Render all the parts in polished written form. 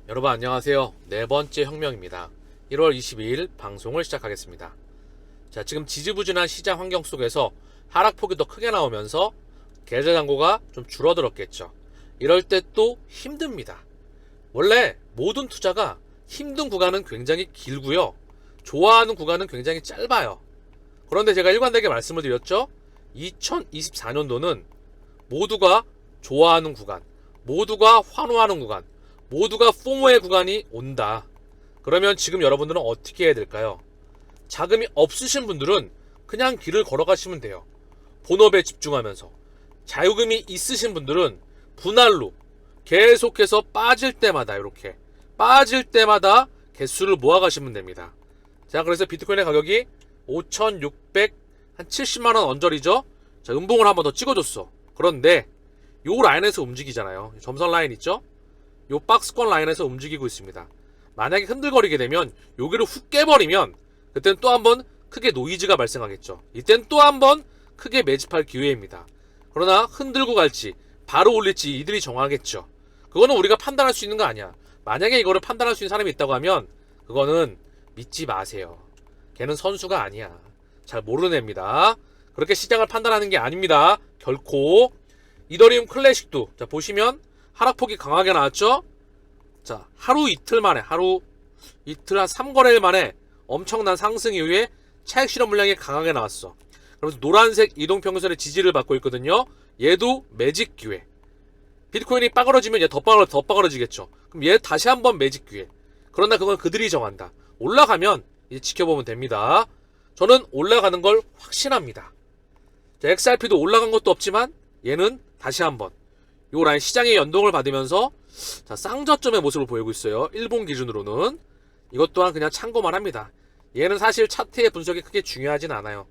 여러분 안녕하세요. 네 번째 혁명입니다. 1월 22일 방송을 시작하겠습니다. 자, 지금 지지부진한 시장 환경 속에서 하락폭이 더 크게 나오면서 계좌 잔고가 좀 줄어들었겠죠. 이럴 때 또 힘듭니다. 원래 모든 투자가 힘든 구간은 굉장히 길고요. 좋아하는 구간은 굉장히 짧아요. 그런데 제가 일관되게 말씀을 드렸죠. 2024년도는 모두가 좋아하는 구간, 모두가 환호하는 구간, 모두가 포모의 구간이 온다. 그러면 지금 여러분들은 어떻게 해야 될까요? 자금이 없으신 분들은 그냥 길을 걸어가시면 돼요. 본업에 집중하면서. 자유금이 있으신 분들은 분할로 계속해서 빠질 때마다 이렇게 빠질 때마다 개수를 모아가시면 됩니다. 자, 그래서 비트코인의 가격이 5,670만원 언저리죠. 자, 음봉을 한번 더 찍어줬어. 그런데 요 라인에서 움직이잖아요. 점선 라인 있죠? 요 박스권 라인에서 움직이고 있습니다. 만약에 흔들거리게 되면 여기를 훅 깨버리면 그때는 또 한번 크게 노이즈가 발생하겠죠. 이땐 또 한번 크게 매집할 기회입니다. 그러나 흔들고 갈지 바로 올릴지 이들이 정하겠죠. 그거는 우리가 판단할 수 있는 거 아니야. 만약에 이거를 판단할 수 있는 사람이 있다고 하면 그거는 믿지 마세요. 걔는 선수가 아니야. 잘 모르는 애입니다. 그렇게 시장을 판단하는 게 아닙니다. 결코. 이더리움 클래식도 자 보시면 하락폭이 강하게 나왔죠. 자, 하루 이틀 만에 이틀 한 3거래일 만에 엄청난 상승 이후에 차익 실현 물량이 강하게 나왔어. 그래서 노란색 이동평균선의 지지를 받고 있거든요. 얘도 매직 기회. 비트코인이 빠그러지면 얘 더 빠그러지겠죠. 그럼 얘 다시 한번 매직 기회. 그러나 그건 그들이 정한다. 올라가면 이제 지켜보면 됩니다. 저는 올라가는 걸 확신합니다. 자, XRP도 올라간 것도 없지만 얘는 다시 한번 요 라인 시장의 연동을 받으면서 자, 쌍저점의 모습을 보이고 있어요. 일본 기준으로는. 이것 또한 그냥 참고만 합니다. 얘는 사실 차트의 분석이 크게 중요하진 않아요.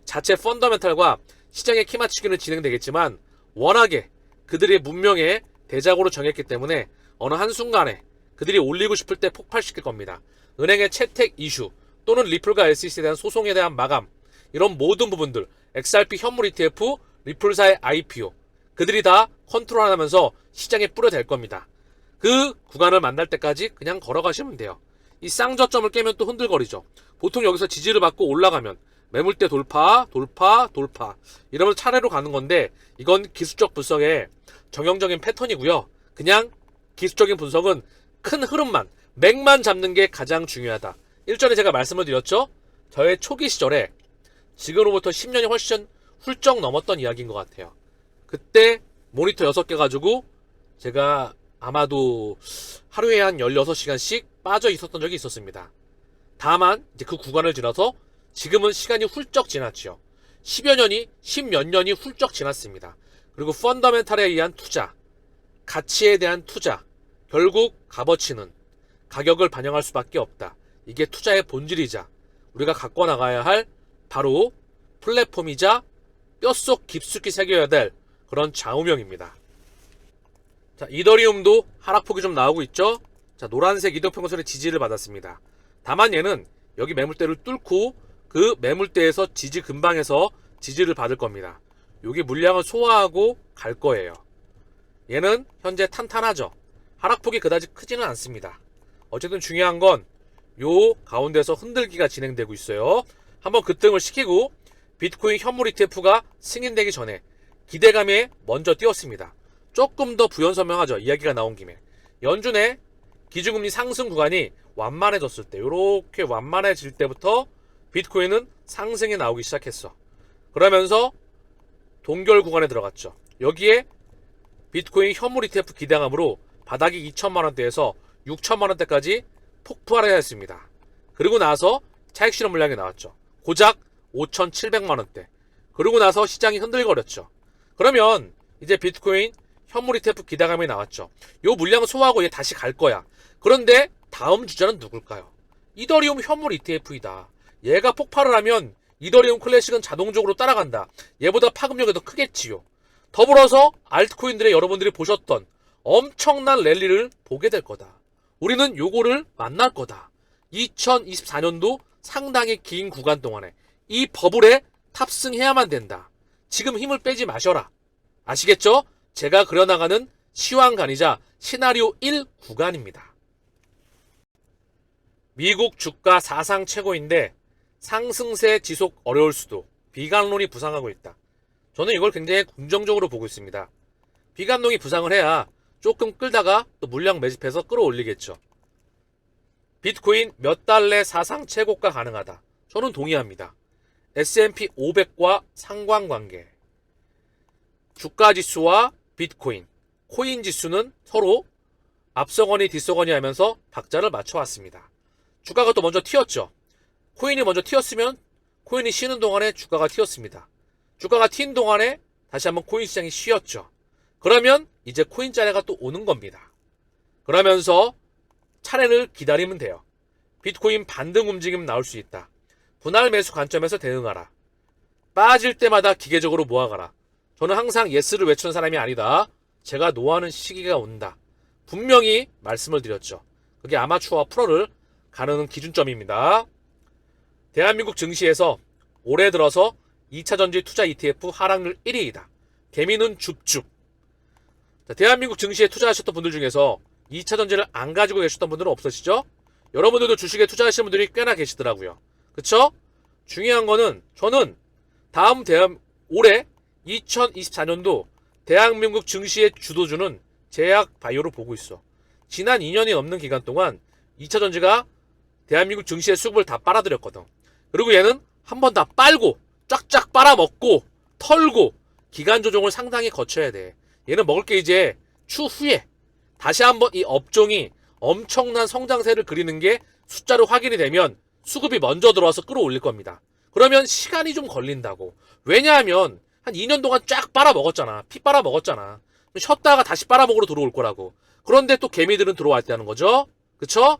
자체 펀더멘탈과 시장의 키 맞추기는 진행되겠지만 워낙에 그들의 문명의 대작으로 정했기 때문에 어느 한순간에 그들이 올리고 싶을 때 폭발시킬 겁니다. 은행의 채택 이슈 또는 리플과 SEC에 대한 소송에 대한 마감, 이런 모든 부분들, XRP 현물 ETF, 리플사의 IPO, 그들이 다 컨트롤하면서 시장에 뿌려댈 겁니다. 그 구간을 만날 때까지 그냥 걸어가시면 돼요. 이 쌍저점을 깨면 또 흔들거리죠. 보통 여기서 지지를 받고 올라가면 매물대 돌파 이러면서 차례로 가는 건데 이건 기술적 분석의 정형적인 패턴이고요. 그냥 기술적인 분석은 큰 흐름만, 맥만 잡는 게 가장 중요하다. 일전에 제가 말씀을 드렸죠. 저의 초기 시절에 지금으로부터 10년이 훨씬 훌쩍 넘었던 이야기인 것 같아요. 그때 모니터 6개 가지고 제가 아마도 하루에 한 16시간씩 빠져 있었던 적이 있었습니다. 다만 이제 그 구간을 지나서 지금은 시간이 훌쩍 지났죠. 10몇 년이 훌쩍 지났습니다. 그리고 펀더멘탈에 의한 투자, 가치에 대한 투자, 결국 값어치는 가격을 반영할 수밖에 없다. 이게 투자의 본질이자 우리가 갖고 나가야 할 바로 플랫폼이자 뼛속 깊숙이 새겨야 될 그런 좌우명입니다. 자, 이더리움도 하락폭이 좀 나오고 있죠. 자, 노란색 이동평균선의 지지를 받았습니다. 다만 얘는 여기 매물대를 뚫고 그 매물대에서 지지 근방에서 지지를 받을 겁니다. 여기 물량을 소화하고 갈 거예요. 얘는 현재 탄탄하죠. 하락폭이 그다지 크지는 않습니다. 어쨌든 중요한 건 요 가운데서 흔들기가 진행되고 있어요. 한번 급등을 시키고 비트코인 현물 ETF가 승인되기 전에 기대감에 먼저 띄웠습니다. 조금 더 부연설명하죠. 이야기가 나온 김에. 연준의 기준금리 상승 구간이 완만해졌을 때, 이렇게 완만해질 때부터 비트코인은 상승이 나오기 시작했어. 그러면서 동결 구간에 들어갔죠. 여기에 비트코인 현물 ETF 기대감으로 바닥이 2천만원대에서 6천만원대까지 폭발해야 했습니다. 그리고 나서 차익 실현 물량이 나왔죠. 고작 5,700만원대. 그러고 나서 시장이 흔들거렸죠. 그러면 이제 비트코인 현물 ETF 기대감이 나왔죠. 요 물량을 소화하고 얘 다시 갈 거야. 그런데 다음 주자는 누굴까요? 이더리움 현물 ETF이다. 얘가 폭발을 하면 이더리움 클래식은 자동적으로 따라간다. 얘보다 파급력이 더 크겠지요. 더불어서 알트코인들의 여러분들이 보셨던 엄청난 랠리를 보게 될 거다. 우리는 요거를 만날 거다. 2024년도 상당히 긴 구간 동안에 이 버블에 탑승해야만 된다. 지금 힘을 빼지 마셔라. 아시겠죠? 제가 그려나가는 시황간이자 시나리오 1 구간입니다. 미국 주가 사상 최고인데 상승세 지속 어려울 수도. 비관론이 부상하고 있다. 저는 이걸 굉장히 긍정적으로 보고 있습니다. 비관론이 부상을 해야 조금 끌다가 또 물량 매집해서 끌어올리겠죠. 비트코인 몇 달 내 사상 최고가 가능하다. 저는 동의합니다. S&P 500과 상관관계. 주가 지수와 비트코인, 코인 지수는 서로 앞서거니 뒤서거니 하면서 박자를 맞춰왔습니다. 주가가 또 먼저 튀었죠. 코인이 먼저 튀었으면 코인이 쉬는 동안에 주가가 튀었습니다. 주가가 튄 동안에 다시 한번 코인 시장이 쉬었죠. 그러면 이제 코인 짜레가 또 오는 겁니다. 그러면서 차례를 기다리면 돼요. 비트코인 반등 움직임 나올 수 있다. 분할 매수 관점에서 대응하라. 빠질 때마다 기계적으로 모아가라. 저는 항상 예스를 외치는 사람이 아니다. 제가 노하는 시기가 온다. 분명히 말씀을 드렸죠. 그게 아마추어와 프로를 가르는 기준점입니다. 대한민국 증시에서 올해 들어서 2차전지 투자 ETF 하락률 1위이다. 개미는 줍줍. 대한민국 증시에 투자하셨던 분들 중에서 2차전지를 안 가지고 계셨던 분들은 없으시죠? 여러분들도 주식에 투자하시는 분들이 꽤나 계시더라고요. 그쵸? 중요한 거는 저는 올해 2024년도 대한민국 증시의 주도주는 제약바이오로 보고 있어. 지난 2년이 넘는 기간 동안 2차전지가 대한민국 증시의 수급을 다 빨아들였거든. 그리고 얘는 한 번 다 빨고 쫙쫙 빨아먹고 털고 기간 조정을 상당히 거쳐야 돼. 얘는 먹을 게 이제 추후에 다시 한번 이 업종이 엄청난 성장세를 그리는 게 숫자로 확인이 되면 수급이 먼저 들어와서 끌어올릴 겁니다. 그러면 시간이 좀 걸린다고. 왜냐하면 한 2년 동안 쫙 빨아먹었잖아. 피 빨아먹었잖아. 쉬었다가 다시 빨아먹으러 들어올 거라고. 그런데 또 개미들은 들어와 있다는 거죠. 그쵸?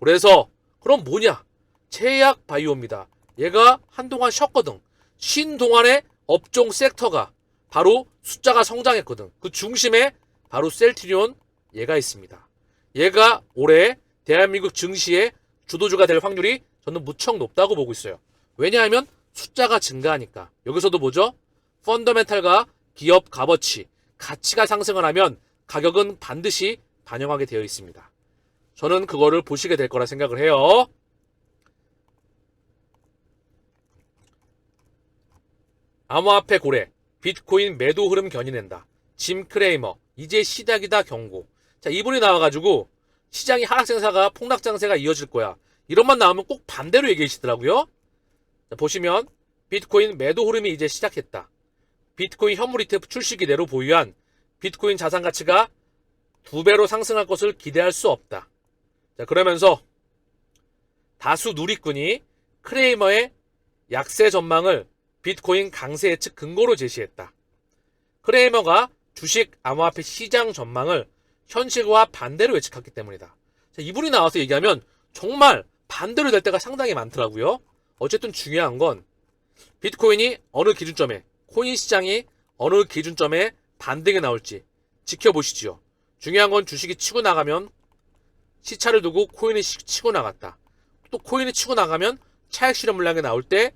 그래서 그럼 뭐냐? 제약 바이오입니다. 얘가 한동안 쉬었거든. 쉰 동안에 업종 섹터가 바로 숫자가 성장했거든. 그 중심에 바로 셀트리온 얘가 있습니다. 얘가 올해 대한민국 증시의 주도주가 될 확률이 저는 무척 높다고 보고 있어요. 왜냐하면 숫자가 증가하니까. 여기서도 뭐죠? 펀더멘탈과 기업 값어치, 가치가 상승을 하면 가격은 반드시 반영하게 되어 있습니다. 저는 그거를 보시게 될 거라 생각을 해요. 암호화폐 고래, 비트코인 매도 흐름 견인한다. 짐 크레이머, 이제 시작이다 경고. 자, 이분이 나와가지고 시장이 하락장세가 폭락장세가 이어질 거야. 이런만 나오면 꼭 반대로 얘기하시더라고요. 자, 보시면 비트코인 매도 흐름이 이제 시작했다. 비트코인 현물 ETF 출시 기대로 보유한 비트코인 자산 가치가 2배로 상승할 것을 기대할 수 없다. 자, 그러면서 다수 누리꾼이 크레이머의 약세 전망을 비트코인 강세 예측 근거로 제시했다. 크레이머가 주식 암호화폐 시장 전망을 현실과 반대로 예측했기 때문이다. 자, 이분이 나와서 얘기하면 정말 반대로 될 때가 상당히 많더라고요. 어쨌든 중요한 건 비트코인이 어느 기준점에, 코인 시장이 어느 기준점에 반등이 나올지 지켜보시지요. 중요한 건 주식이 치고 나가면 시차를 두고 코인이 치고 나갔다. 또 코인이 치고 나가면 차익 실현 물량이 나올 때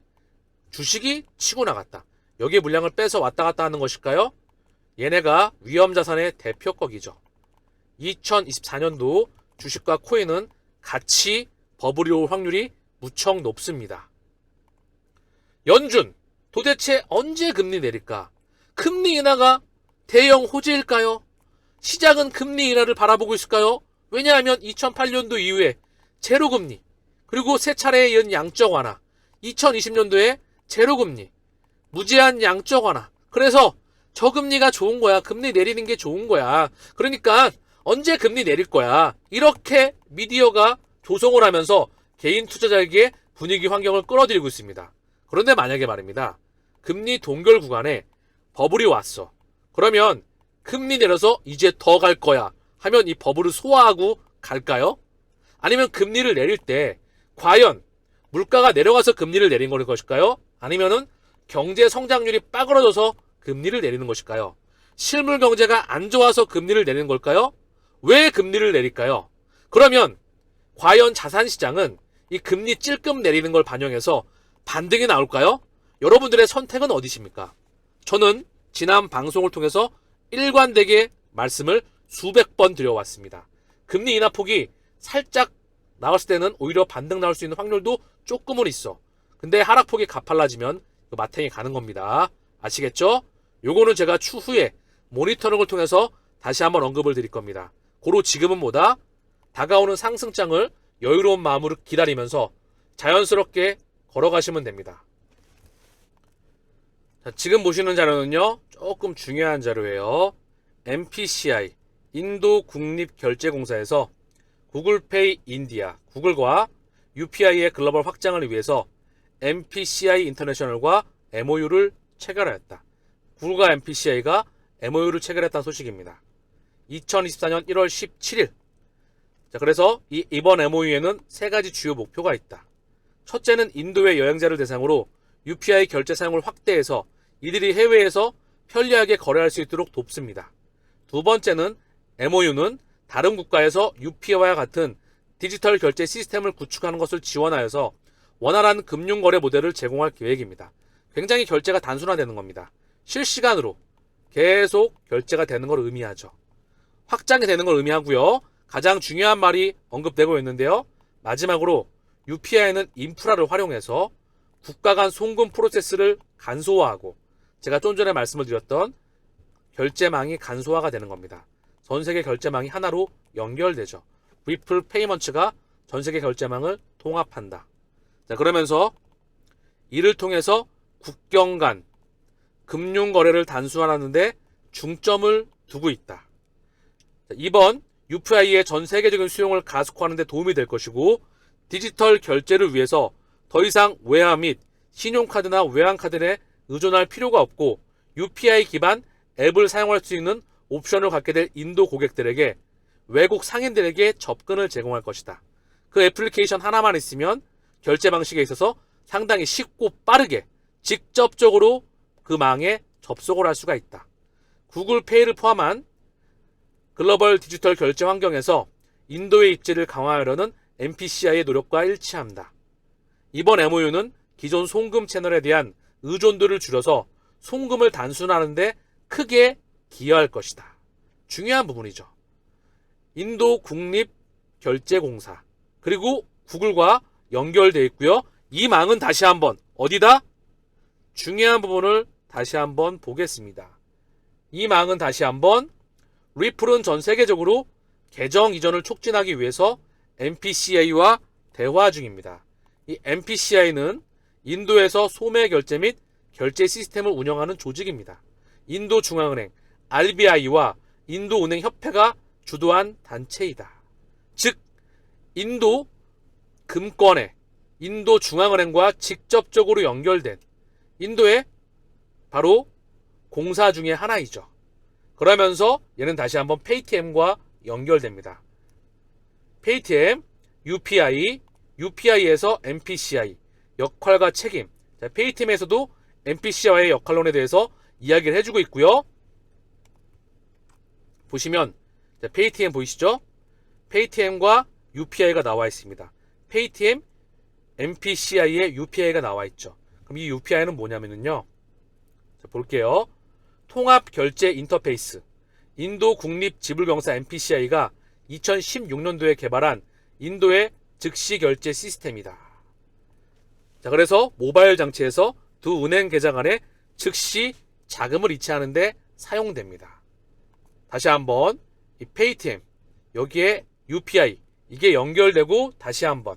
주식이 치고 나갔다. 여기에 물량을 빼서 왔다 갔다 하는 것일까요? 얘네가 위험자산의 대표격이죠. 2024년도 주식과 코인은 같이 버블이 올 확률이 무척 높습니다. 연준, 도대체 언제 금리 내릴까? 금리 인하가 대형 호재일까요? 시장은 금리 인하를 바라보고 있을까요? 왜냐하면 2008년도 이후에 제로금리, 그리고 세 차례에 이은 양적 완화, 2020년도에 제로금리, 무제한 양적 완화. 그래서 저금리가 좋은 거야. 금리 내리는 게 좋은 거야. 그러니까 언제 금리 내릴 거야. 이렇게 미디어가 조성을 하면서 개인 투자자에게 분위기 환경을 끌어들이고 있습니다. 그런데 만약에 말입니다. 금리 동결 구간에 버블이 왔어. 그러면 금리 내려서 이제 더 갈 거야 하면 이 버블을 소화하고 갈까요? 아니면 금리를 내릴 때 과연 물가가 내려가서 금리를 내린 것일까요? 아니면은 경제 성장률이 빠그러져서 금리를 내리는 것일까요? 실물 경제가 안 좋아서 금리를 내리는 걸까요? 왜 금리를 내릴까요? 그러면 과연 자산시장은 이 금리 찔끔 내리는 걸 반영해서 반등이 나올까요? 여러분들의 선택은 어디십니까? 저는 지난 방송을 통해서 일관되게 말씀을 수백 번 드려왔습니다. 금리 인하폭이 살짝 나왔을 때는 오히려 반등 나올 수 있는 확률도 조금은 있어. 근데 하락폭이 가팔라지면 마탱이 가는 겁니다. 아시겠죠? 요거는 제가 추후에 모니터링을 통해서 다시 한번 언급을 드릴 겁니다. 고로 지금은 뭐다? 다가오는 상승장을 여유로운 마음으로 기다리면서 자연스럽게 걸어가시면 됩니다. 자, 지금 보시는 자료는요, 조금 중요한 자료예요. MPCI, 인도 국립결제공사에서 구글페이 인디아, 구글과 UPI의 글로벌 확장을 위해서 MPCI 인터내셔널과 MOU를 체결하였다. 구글과 MPCI가 MOU를 체결했다는 소식입니다. 2024년 1월 17일. 자, 그래서 이번 MOU에는 세 가지 주요 목표가 있다. 첫째는 인도의 여행자를 대상으로 UPI 결제 사용을 확대해서 이들이 해외에서 편리하게 거래할 수 있도록 돕습니다. 두 번째는 MOU는 다른 국가에서 UPI와 같은 디지털 결제 시스템을 구축하는 것을 지원하여서 원활한 금융거래 모델을 제공할 계획입니다. 굉장히 결제가 단순화되는 겁니다. 실시간으로 계속 결제가 되는 걸 의미하죠. 확장이 되는 걸 의미하고요. 가장 중요한 말이 언급되고 있는데요. 마지막으로 UPI는 인프라를 활용해서 국가 간 송금 프로세스를 간소화하고 제가 좀 전에 말씀을 드렸던 결제망이 간소화가 되는 겁니다. 전 세계 결제망이 하나로 연결되죠. 리플 페이먼츠가 전 세계 결제망을 통합한다. 자, 그러면서 이를 통해서 국경 간 금융 거래를 단순화하는 데 중점을 두고 있다. 자, 이번 UPI의 전 세계적인 수용을 가속화하는 데 도움이 될 것이고 디지털 결제를 위해서 더 이상 외화 및 신용카드나 외환카드에 의존할 필요가 없고 UPI 기반 앱을 사용할 수 있는 옵션을 갖게 될 인도 고객들에게 외국 상인들에게 접근을 제공할 것이다. 그 애플리케이션 하나만 있으면 결제 방식에 있어서 상당히 쉽고 빠르게 직접적으로 그 망에 접속을 할 수가 있다. 구글페이를 포함한 글로벌 디지털 결제 환경에서 인도의 입지를 강화하려는 MPCI의 노력과 일치한다. 이번 MOU는 기존 송금 채널에 대한 의존도를 줄여서 송금을 단순화하는 데 크게 기여할 것이다. 중요한 부분이죠. 인도 국립결제공사 그리고 구글과 연결되어 있고요. 이 망은 다시 한번 어디다? 중요한 부분을 다시 한번 보겠습니다. 이 망은 다시 한번 리플은 전 세계적으로 계정 이전을 촉진하기 위해서 MPCI와 대화 중입니다. 이 MPCI는 인도에서 소매 결제 및 결제 시스템을 운영하는 조직입니다. 인도중앙은행 RBI와 인도은행협회가 주도한 단체이다. 즉 인도 금권회 인도중앙은행과 직접적으로 연결된 인도의 바로 공사 중의 하나이죠. 그러면서 얘는 다시 한번 페이티엠과 연결됩니다. 페이티엠, UPI, UPI에서 MPCI 역할과 책임. 자, 페이티엠에서도 MPCI와의 역할론에 대해서 이야기를 해주고 있고요. 보시면 자, 페이티엠 보이시죠? 페이티엠과 UPI가 나와 있습니다. 페이티엠, MPCI에 UPI가 나와 있죠. 그럼 이 UPI는 뭐냐면요. 자, 볼게요. 통합 결제 인터페이스. 인도 국립지불경사 MPCI가 2016년도에 개발한 인도의 즉시 결제 시스템이다. 자, 그래서 모바일 장치에서 두 은행 계좌 간에 즉시 자금을 이체하는 데 사용됩니다. 다시 한번 이 페이티엠 여기에 UPI 이게 연결되고 다시 한번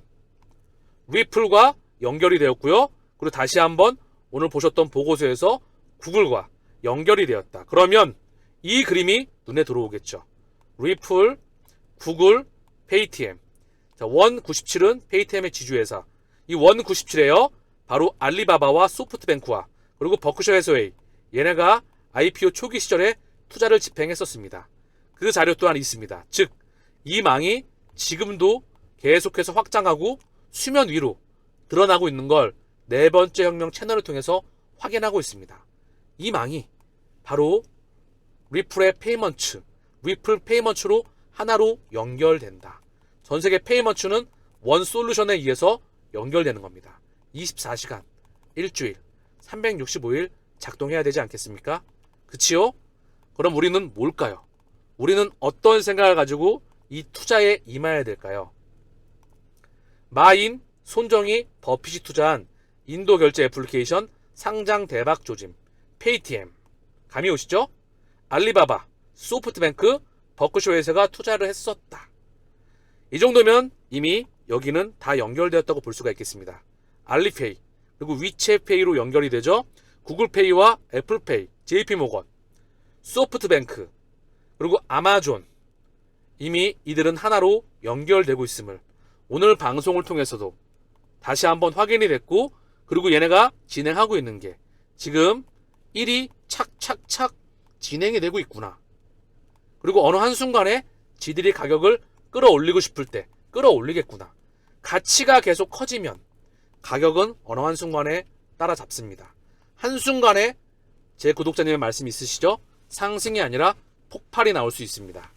리플과 연결이 되었고요. 그리고 다시 한번 오늘 보셨던 보고서에서 구글과 연결이 되었다. 그러면 이 그림이 눈에 들어오겠죠. 리플, 구글, 페이티엠. 자, 원97은 페이티엠의 지주회사. 이 원97에요. 바로 알리바바와 소프트뱅크와 그리고 버크셔 해서웨이. 얘네가 IPO 초기 시절에 투자를 집행했었습니다. 그 자료 또한 있습니다. 즉, 이 망이 지금도 계속해서 확장하고 수면 위로 드러나고 있는 걸 네 번째 혁명 채널을 통해서 확인하고 있습니다. 이 망이 바로 리플의 페이먼츠, 리플 페이먼츠로 하나로 연결된다. 전 세계 페이먼츠는 원 솔루션에 의해서 연결되는 겁니다. 24시간, 일주일, 365일 작동해야 되지 않겠습니까? 그치요? 그럼 우리는 뭘까요? 우리는 어떤 생각을 가지고 이 투자에 임해야 될까요? 마인, 손정희, 버핏이 투자한 인도 결제 애플리케이션 상장 대박 조짐, 페이티엠. 감이 오시죠? 알리바바, 소프트뱅크, 버크셔에서가 투자를 했었다. 이 정도면 이미 여기는 다 연결되었다고 볼 수가 있겠습니다. 알리페이, 그리고 위챗페이로 연결이 되죠. 구글페이와 애플페이, JP모건, 소프트뱅크, 그리고 아마존. 이미 이들은 하나로 연결되고 있음을 오늘 방송을 통해서도 다시 한번 확인이 됐고, 그리고 얘네가 진행하고 있는 게 지금 일이 착착착 진행이 되고 있구나. 그리고 어느 한순간에 지들이 가격을 끌어올리고 싶을 때 끌어올리겠구나. 가치가 계속 커지면 가격은 어느 한순간에 따라잡습니다. 한순간에 제 구독자님의 말씀 있으시죠? 상승이 아니라 폭발이 나올 수 있습니다.